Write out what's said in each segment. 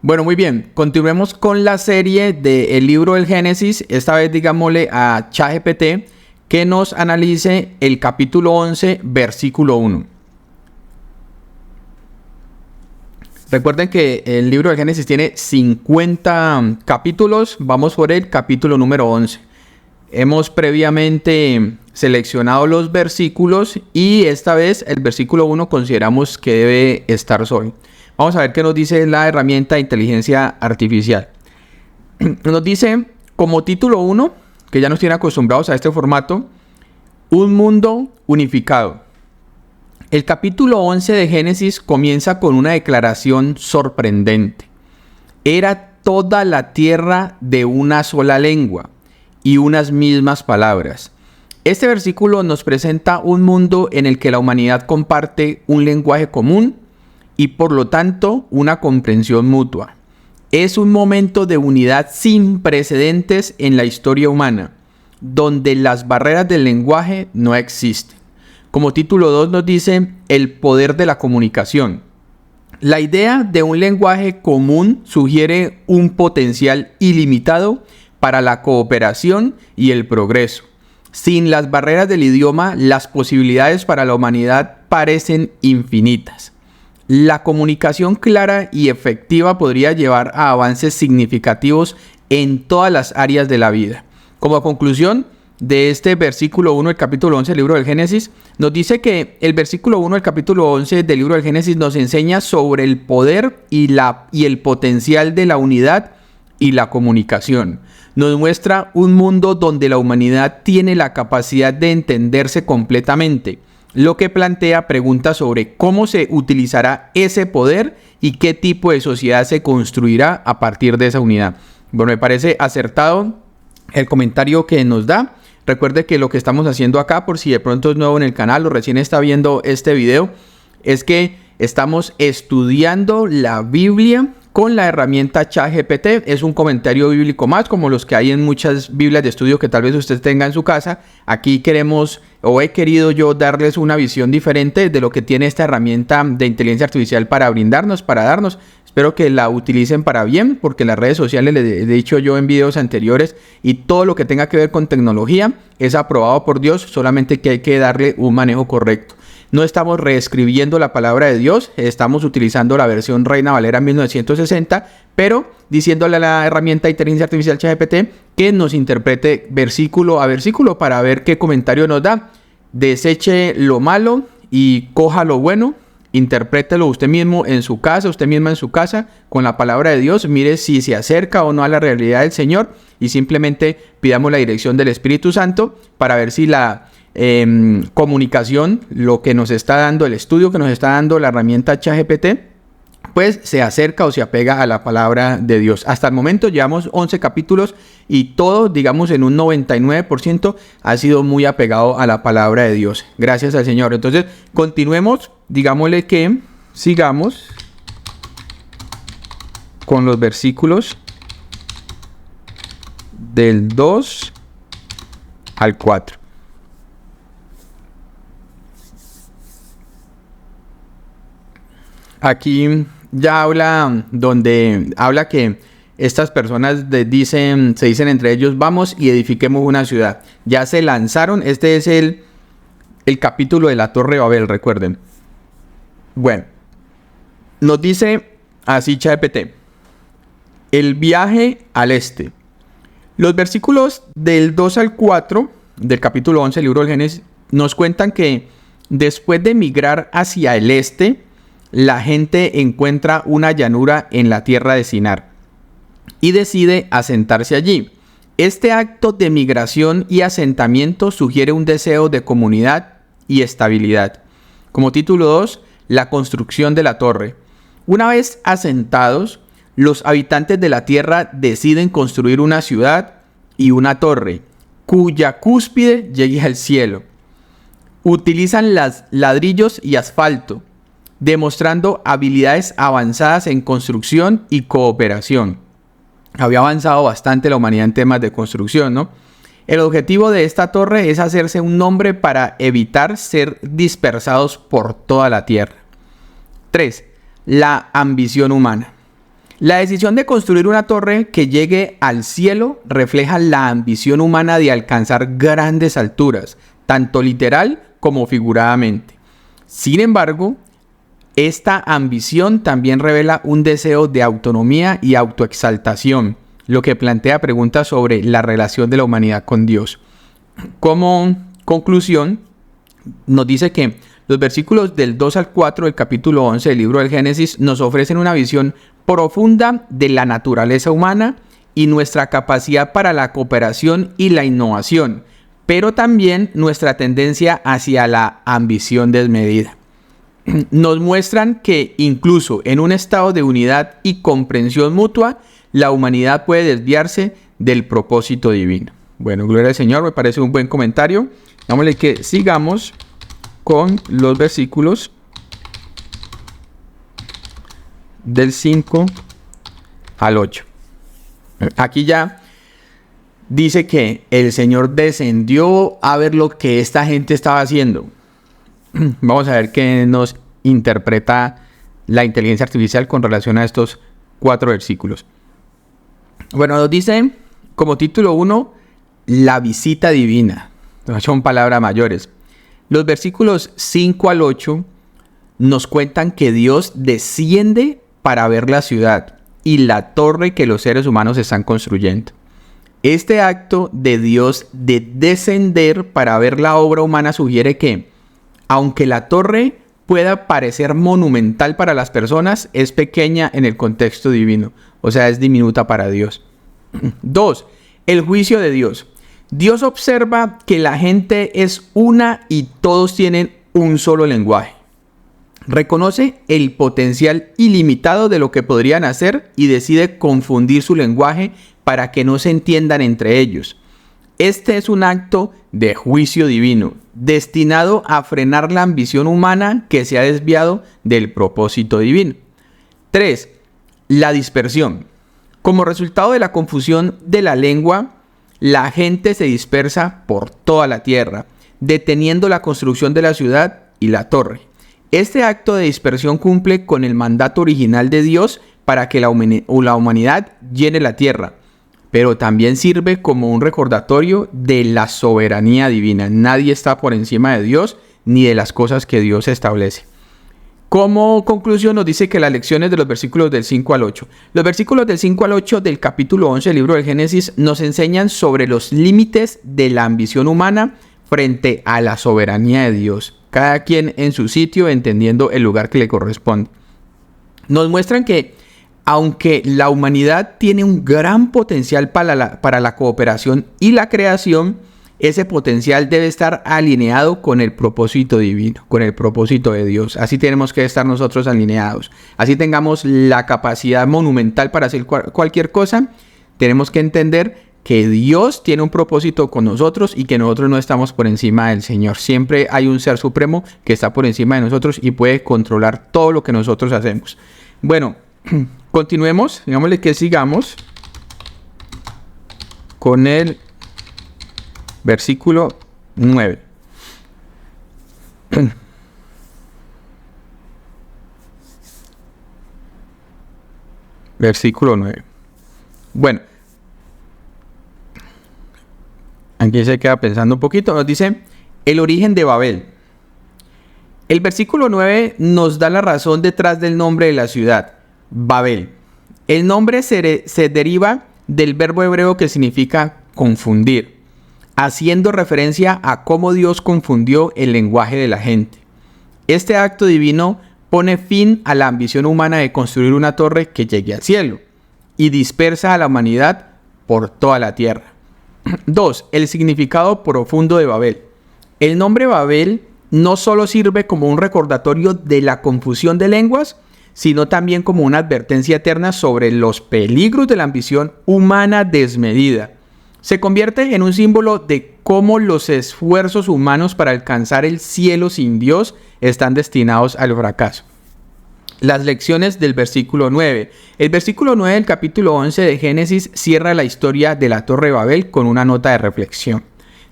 Bueno, muy bien. Continuemos con la serie del libro del Génesis. Esta vez digámosle a ChatGPT que nos analice el capítulo 11, versículo 1. Recuerden que el libro del Génesis tiene 50 capítulos. Vamos por el capítulo número 11. Hemos previamente seleccionado los versículos y esta vez el versículo 1 consideramos que debe estar solo. Vamos a ver qué nos dice la herramienta de inteligencia artificial. Nos dice como título 1, que ya nos tiene acostumbrados a este formato, un mundo unificado. El capítulo 11 de Génesis comienza con una declaración sorprendente. Era toda la tierra de una sola lengua y unas mismas palabras. Este versículo nos presenta un mundo en el que la humanidad comparte un lenguaje común y por lo tanto una comprensión mutua. Es un momento de unidad sin precedentes en la historia humana, donde las barreras del lenguaje no existen. Como título 2 nos dice el poder de la comunicación. La idea de un lenguaje común sugiere un potencial ilimitado para la cooperación y el progreso. Sin las barreras del idioma, las posibilidades para la humanidad parecen infinitas. La comunicación clara y efectiva podría llevar a avances significativos en todas las áreas de la vida. Como conclusión de este versículo 1 del capítulo 11 del libro del Génesis, nos dice que el versículo 1 del capítulo 11 del libro del Génesis nos enseña sobre el poder y el potencial de la unidad y la comunicación. Nos muestra un mundo donde la humanidad tiene la capacidad de entenderse completamente, lo que plantea preguntas sobre cómo se utilizará ese poder y qué tipo de sociedad se construirá a partir de esa unidad. Bueno, me parece acertado el comentario que nos da. Recuerde que lo que estamos haciendo acá, por si de pronto es nuevo en el canal o recién está viendo este video, es que estamos estudiando la Biblia con la herramienta ChatGPT. Es un comentario bíblico más, como los que hay en muchas Biblias de estudio que tal vez usted tenga en su casa. Aquí queremos, o he querido yo darles una visión diferente de lo que tiene esta herramienta de inteligencia artificial para brindarnos, para darnos. Espero que la utilicen para bien, porque las redes sociales, les he dicho yo en videos anteriores, y todo lo que tenga que ver con tecnología es aprobado por Dios, solamente que hay que darle un manejo correcto. No estamos reescribiendo la palabra de Dios, estamos utilizando la versión Reina Valera 1960, pero diciéndole a la herramienta de inteligencia artificial ChatGPT que nos interprete versículo a versículo para ver qué comentario nos da. Deseche lo malo y coja lo bueno. Interprételo usted mismo en su casa, usted misma en su casa, con la palabra de Dios. Mire si se acerca o no a la realidad del Señor y simplemente pidamos la dirección del Espíritu Santo para ver si la comunicación, lo que nos está dando, el estudio que nos está dando la herramienta ChatGPT, pues se acerca o se apega a la palabra de Dios. Hasta el momento llevamos 11 capítulos y todo, digamos en un 99%, ha sido muy apegado a la palabra de Dios. Gracias al Señor. Entonces, continuemos, digámosle que sigamos con los versículos del 2 al 4. Aquí ya habla, donde habla que estas personas se dicen entre ellos, vamos y edifiquemos una ciudad. Ya se lanzaron, este es el capítulo de la Torre de Babel, recuerden. Bueno, nos dice así ChatGPT, el viaje al este. Los versículos del 2 al 4 del capítulo 11 del libro del Génesis nos cuentan que después de migrar hacia el este, la gente encuentra una llanura en la tierra de Sinar y decide asentarse allí. Este acto de migración y asentamiento sugiere un deseo de comunidad y estabilidad. Como título 2, la construcción de la torre. Una vez asentados, los habitantes de la tierra deciden construir una ciudad y una torre, cuya cúspide llegue al cielo. Utilizan ladrillos y asfalto, demostrando habilidades avanzadas en construcción y cooperación. Había avanzado bastante la humanidad en temas de construcción, ¿no? El objetivo de esta torre es hacerse un nombre para evitar ser dispersados por toda la tierra. 3. La ambición humana. La decisión de construir una torre que llegue al cielo refleja la ambición humana de alcanzar grandes alturas, tanto literal como figuradamente. Sin embargo, esta ambición también revela un deseo de autonomía y autoexaltación, lo que plantea preguntas sobre la relación de la humanidad con Dios. Como conclusión, nos dice que los versículos del 2 al 4 del capítulo 11 del libro del Génesis nos ofrecen una visión profunda de la naturaleza humana y nuestra capacidad para la cooperación y la innovación, pero también nuestra tendencia hacia la ambición desmedida. Nos muestran que incluso en un estado de unidad y comprensión mutua, la humanidad puede desviarse del propósito divino. Bueno, gloria al Señor, me parece un buen comentario. Dámosle que sigamos con los versículos del 5 al 8. Aquí ya dice que el Señor descendió a ver lo que esta gente estaba haciendo. Vamos a ver qué nos interpreta la inteligencia artificial con relación a estos 4 versículos. Bueno, nos dice como título 1, la visita divina. Son palabras mayores. Los versículos 5 al 8 nos cuentan que Dios desciende para ver la ciudad y la torre que los seres humanos están construyendo. Este acto de Dios de descender para ver la obra humana sugiere que, aunque la torre pueda parecer monumental para las personas, es pequeña en el contexto divino, o sea, es diminuta para Dios. 2. El juicio de Dios. Dios observa que la gente es una y todos tienen un solo lenguaje. Reconoce el potencial ilimitado de lo que podrían hacer y decide confundir su lenguaje para que no se entiendan entre ellos. Este es un acto de juicio divino, destinado a frenar la ambición humana que se ha desviado del propósito divino. 3. La dispersión. Como resultado de la confusión de la lengua, la gente se dispersa por toda la tierra, deteniendo la construcción de la ciudad y la torre. Este acto de dispersión cumple con el mandato original de Dios para que la humanidad llene la tierra, pero también sirve como un recordatorio de la soberanía divina. Nadie está por encima de Dios ni de las cosas que Dios establece. Como conclusión nos dice que las lecciones de los versículos del 5 al 8. Los versículos del 5 al 8 del capítulo 11 del libro del Génesis nos enseñan sobre los límites de la ambición humana frente a la soberanía de Dios. Cada quien en su sitio, entendiendo el lugar que le corresponde. Nos muestran que, aunque la humanidad tiene un gran potencial para la cooperación y la creación, ese potencial debe estar alineado con el propósito divino, con el propósito de Dios. Así tenemos que estar nosotros alineados. Así tengamos la capacidad monumental para hacer cualquier cosa, tenemos que entender que Dios tiene un propósito con nosotros y que nosotros no estamos por encima del Señor. Siempre hay un ser supremo que está por encima de nosotros y puede controlar todo lo que nosotros hacemos. Bueno, continuemos, digámosle que sigamos con el versículo 9. Versículo 9. Bueno, aquí se queda pensando un poquito. Nos dice el origen de Babel. El versículo 9 nos da la razón detrás del nombre de la ciudad, Babel. El nombre se deriva del verbo hebreo que significa confundir, haciendo referencia a cómo Dios confundió el lenguaje de la gente. Este acto divino pone fin a la ambición humana de construir una torre que llegue al cielo y dispersa a la humanidad por toda la tierra. 2. El significado profundo de Babel. El nombre Babel no solo sirve como un recordatorio de la confusión de lenguas, sino también como una advertencia eterna sobre los peligros de la ambición humana desmedida. Se convierte en un símbolo de cómo los esfuerzos humanos para alcanzar el cielo sin Dios están destinados al fracaso. Las lecciones del versículo 9. El versículo 9 del capítulo 11 de Génesis cierra la historia de la Torre de Babel con una nota de reflexión.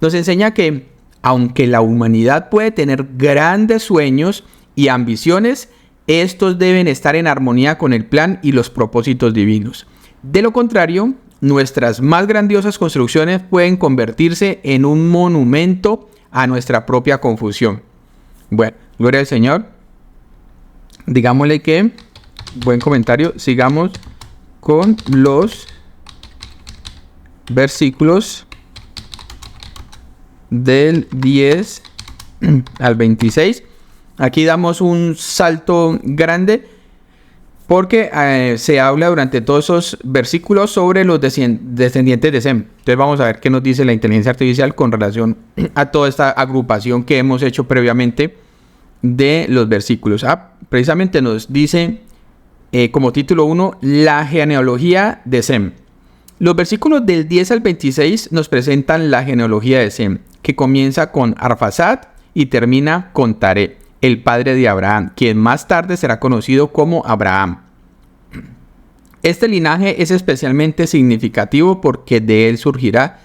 Nos enseña que, aunque la humanidad puede tener grandes sueños y ambiciones, estos deben estar en armonía con el plan y los propósitos divinos. De lo contrario, nuestras más grandiosas construcciones pueden convertirse en un monumento a nuestra propia confusión. Bueno, gloria al Señor. Digámosle que, buen comentario, sigamos con los versículos del 10 al 26. Aquí damos un salto grande porque se habla durante todos esos versículos sobre los descendientes de Sem. Entonces vamos a ver qué nos dice la inteligencia artificial con relación a toda esta agrupación que hemos hecho previamente de los versículos. Precisamente nos dice como título 1, la genealogía de Sem. Los versículos del 10 al 26 nos presentan la genealogía de Sem, que comienza con Arfaxad y termina con Taré, el padre de Abraham, quien más tarde será conocido como Abraham. Este linaje es especialmente significativo porque de él surgirá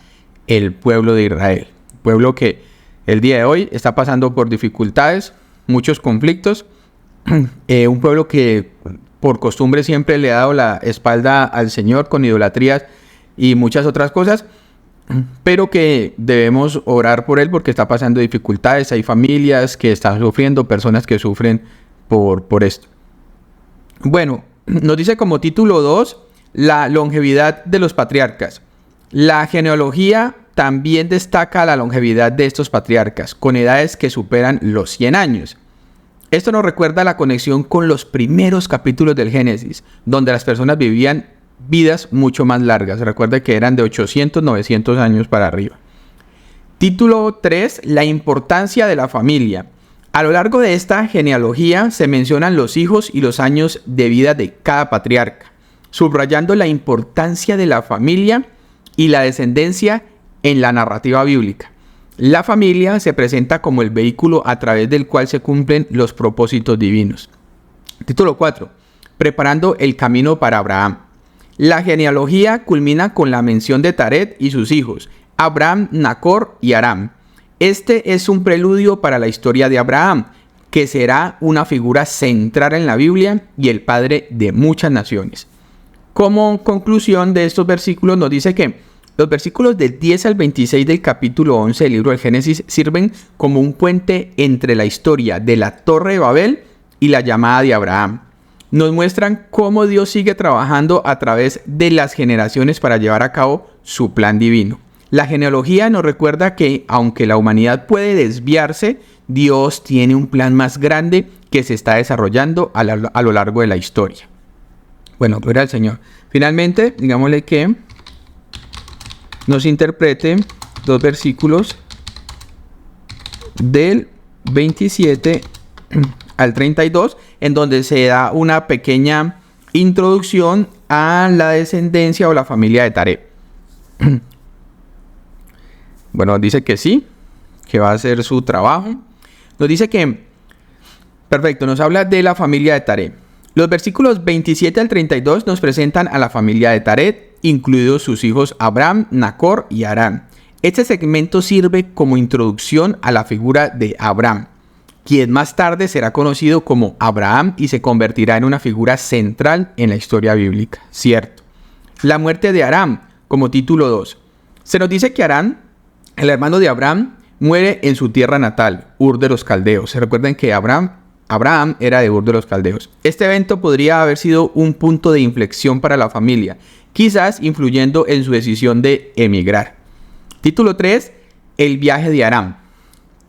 el pueblo de Israel, pueblo que el día de hoy está pasando por dificultades, muchos conflictos, un pueblo que por costumbre siempre le ha dado la espalda al Señor con idolatrías y muchas otras cosas, pero que debemos orar por él porque está pasando dificultades. Hay familias que están sufriendo, personas que sufren por esto. Bueno, nos dice como título 2, la longevidad de los patriarcas. La genealogía también destaca la longevidad de estos patriarcas, con edades que superan los 100 años. Esto nos recuerda la conexión con los primeros capítulos del Génesis, donde las personas vivían vidas mucho más largas. Recuerde que eran de 800, 900 años para arriba. Título 3, la importancia de la familia. A lo largo de esta genealogía se mencionan los hijos y los años de vida de cada patriarca, subrayando la importancia de la familia y la descendencia en la narrativa bíblica. La familia se presenta como el vehículo a través del cual se cumplen los propósitos divinos. Título 4, preparando el camino para Abraham. La genealogía culmina con la mención de Taret y sus hijos, Abraham, Nacor y Aram. Este es un preludio para la historia de Abraham, que será una figura central en la Biblia y el padre de muchas naciones. Como conclusión de estos versículos nos dice que los versículos del 10 al 26 del capítulo 11 del libro del Génesis sirven como un puente entre la historia de la Torre de Babel y la llamada de Abraham. Nos muestran cómo Dios sigue trabajando a través de las generaciones para llevar a cabo su plan divino. La genealogía nos recuerda que, aunque la humanidad puede desviarse, Dios tiene un plan más grande que se está desarrollando a lo largo de la historia. Bueno, gloria al Señor. Finalmente, digámosle que nos interprete los versículos del 27 al 32, en donde se da una pequeña introducción a la descendencia o la familia de Taré. Bueno, dice que sí, que va a hacer su trabajo. Nos dice que, perfecto, nos habla de la familia de Taré. Los versículos 27 al 32 nos presentan a la familia de Taret, incluidos sus hijos Abraham, Nacor y Harán. Este segmento sirve como introducción a la figura de Abraham, quien más tarde será conocido como Abraham y se convertirá en una figura central en la historia bíblica. Cierto. La muerte de Aram, como título 2. Se nos dice que Harán, el hermano de Abraham, muere en su tierra natal, Ur de los Caldeos. Se recuerden que Abraham era de Ur de los Caldeos. Este evento podría haber sido un punto de inflexión para la familia, quizás influyendo en su decisión de emigrar. Título 3. El viaje de Aram.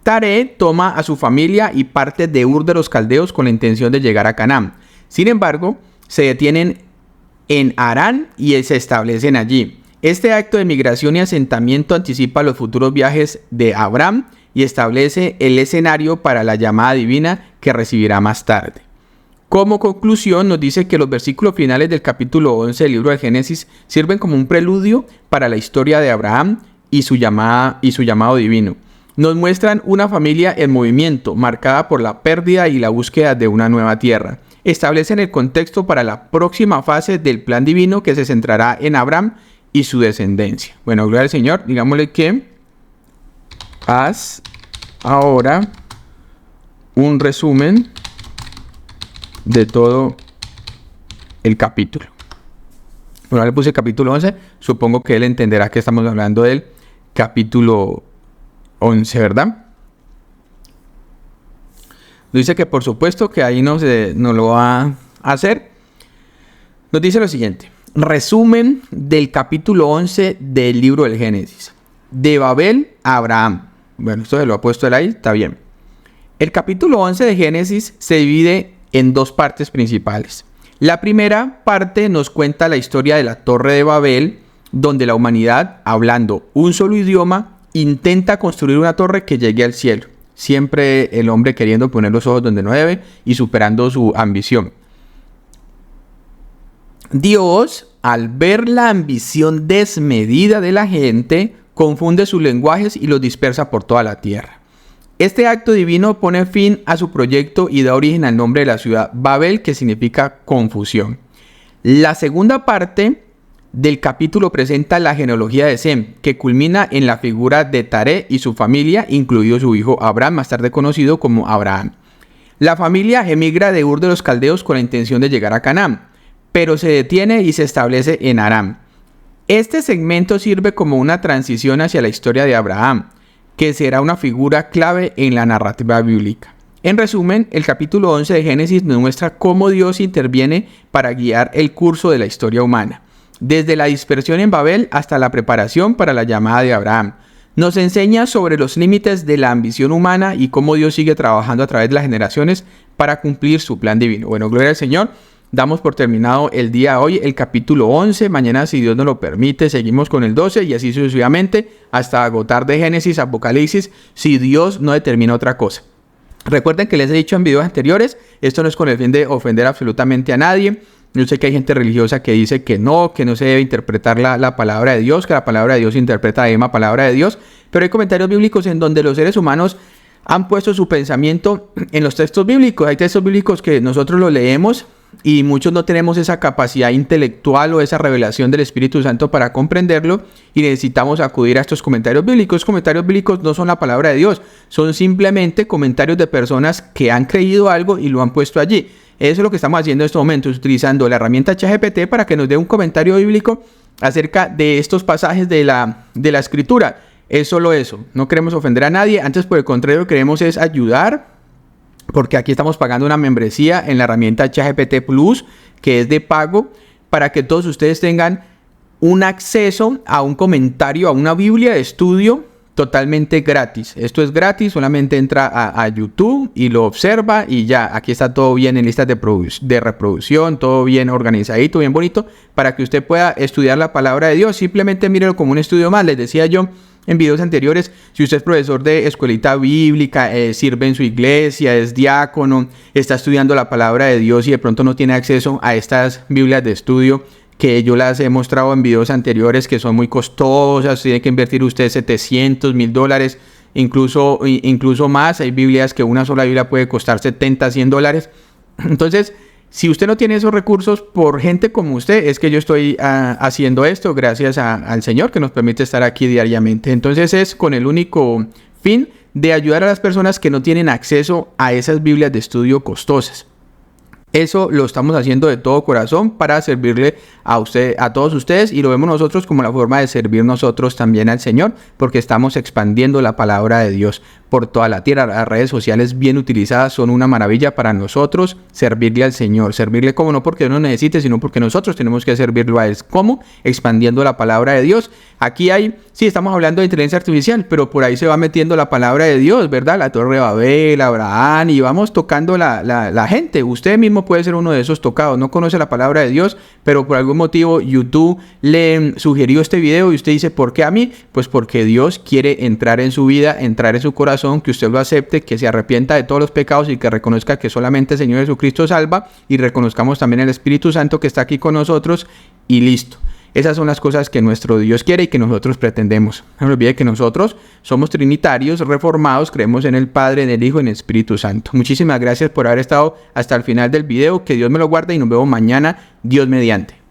Taré toma a su familia y parte de Ur de los Caldeos con la intención de llegar a Canaán. Sin embargo, se detienen en Harán y se establecen allí. Este acto de migración y asentamiento anticipa los futuros viajes de Abraham y establece el escenario para la llamada divina que recibirá más tarde. Como conclusión, nos dice que los versículos finales del capítulo 11 del libro de Génesis sirven como un preludio para la historia de Abraham y su llamado divino. Nos muestran una familia en movimiento, marcada por la pérdida y la búsqueda de una nueva tierra. Establecen el contexto para la próxima fase del plan divino que se centrará en Abraham y su descendencia. Bueno, gloria al Señor. Digámosle que haz ahora un resumen de todo el capítulo. Bueno, le puse capítulo 11, supongo que él entenderá que estamos hablando del capítulo 11, ¿verdad? Dice que por supuesto que ahí nos lo va a hacer. Nos dice lo siguiente: resumen del capítulo 11 del libro del Génesis. De Babel a Abraham. Bueno, esto se lo ha puesto él ahí, está bien. El capítulo 11 de Génesis se divide en dos partes principales. La primera parte nos cuenta la historia de la Torre de Babel, donde la humanidad, hablando un solo idioma, intenta construir una torre que llegue al cielo. Siempre el hombre queriendo poner los ojos donde no debe y superando su ambición. Dios, al ver la ambición desmedida de la gente, confunde sus lenguajes y los dispersa por toda la tierra. Este acto divino pone fin a su proyecto y da origen al nombre de la ciudad Babel, que significa confusión. La segunda parte del capítulo presenta la genealogía de Sem, que culmina en la figura de Taré y su familia, incluido su hijo Abraham, más tarde conocido como Abraham. La familia emigra de Ur de los Caldeos con la intención de llegar a Canaán, pero se detiene y se establece en Aram. Este segmento sirve como una transición hacia la historia de Abraham, que será una figura clave en la narrativa bíblica. En resumen, el capítulo 11 de Génesis nos muestra cómo Dios interviene para guiar el curso de la historia humana, desde la dispersión en Babel hasta la preparación para la llamada de Abraham. Nos enseña sobre los límites de la ambición humana y cómo Dios sigue trabajando a través de las generaciones para cumplir su plan divino. Bueno, gloria al Señor. Damos por terminado el día de hoy el capítulo 11. Mañana, si Dios nos lo permite, seguimos con el 12 y así sucesivamente hasta agotar de Génesis, Apocalipsis, si Dios no determina otra cosa. Recuerden que les he dicho en videos anteriores, esto no es con el fin de ofender absolutamente a nadie. Yo sé que hay gente religiosa que dice que no se debe interpretar la palabra de Dios, que la palabra de Dios interpreta la misma palabra de Dios, pero hay comentarios bíblicos en donde los seres humanos han puesto su pensamiento en los textos bíblicos. Hay textos bíblicos que nosotros los leemos y muchos no tenemos esa capacidad intelectual o esa revelación del Espíritu Santo para comprenderlo y necesitamos acudir a estos comentarios bíblicos. Comentarios bíblicos no son la palabra de Dios, son simplemente comentarios de personas que han creído algo y lo han puesto allí. Eso es lo que estamos haciendo en estos momentos, utilizando la herramienta ChatGPT para que nos dé un comentario bíblico acerca de estos pasajes de la Escritura. Es solo eso, no queremos ofender a nadie, antes por el contrario queremos es ayudar, porque aquí estamos pagando una membresía en la herramienta ChatGPT Plus, que es de pago, para que todos ustedes tengan un acceso a un comentario, a una Biblia de estudio totalmente gratis. Esto es gratis, solamente entra a YouTube y lo observa y ya, aquí está todo bien en listas de reproducción, todo bien organizadito, bien bonito, para que usted pueda estudiar la palabra de Dios. Simplemente mírelo como un estudio más. Les decía yo en videos anteriores, si usted es profesor de escuelita bíblica, sirve en su iglesia, es diácono, está estudiando la palabra de Dios y de pronto no tiene acceso a estas Biblias de estudio, que yo las he mostrado en videos anteriores, que son muy costosas, tiene que invertir usted $700, $1,000, incluso más. Hay Biblias que una sola Biblia puede costar $70, $100. Entonces, si usted no tiene esos recursos, por gente como usted, es que yo estoy haciendo esto, gracias al Señor que nos permite estar aquí diariamente. Entonces es con el único fin de ayudar a las personas que no tienen acceso a esas Biblias de estudio costosas. Eso lo estamos haciendo de todo corazón para servirle a todos ustedes, y lo vemos nosotros como la forma de servir nosotros también al Señor, porque estamos expandiendo la palabra de Dios por toda la tierra. Las redes sociales bien utilizadas son una maravilla para nosotros servirle al Señor, servirle como no porque Él nos necesite, sino porque nosotros tenemos que servirlo a Él. ¿Cómo? Expandiendo la palabra de Dios. Aquí sí estamos hablando de inteligencia artificial, pero por ahí se va metiendo la palabra de Dios, ¿verdad? La Torre de Babel, Abraham, y vamos tocando la gente. Usted mismo puede ser uno de esos tocados, no conoce la palabra de Dios, pero por algún motivo YouTube le sugirió este video y usted dice, ¿por qué a mí? Pues porque Dios quiere entrar en su vida, entrar en su corazón, que usted lo acepte, que se arrepienta de todos los pecados y que reconozca que solamente el Señor Jesucristo salva, y reconozcamos también el Espíritu Santo que está aquí con nosotros, y listo. Esas son las cosas que nuestro Dios quiere y que nosotros pretendemos. No se olvide que nosotros somos trinitarios, reformados, creemos en el Padre, en el Hijo y en el Espíritu Santo. Muchísimas gracias por haber estado hasta el final del video. Que Dios me lo guarde y nos vemos mañana, Dios mediante.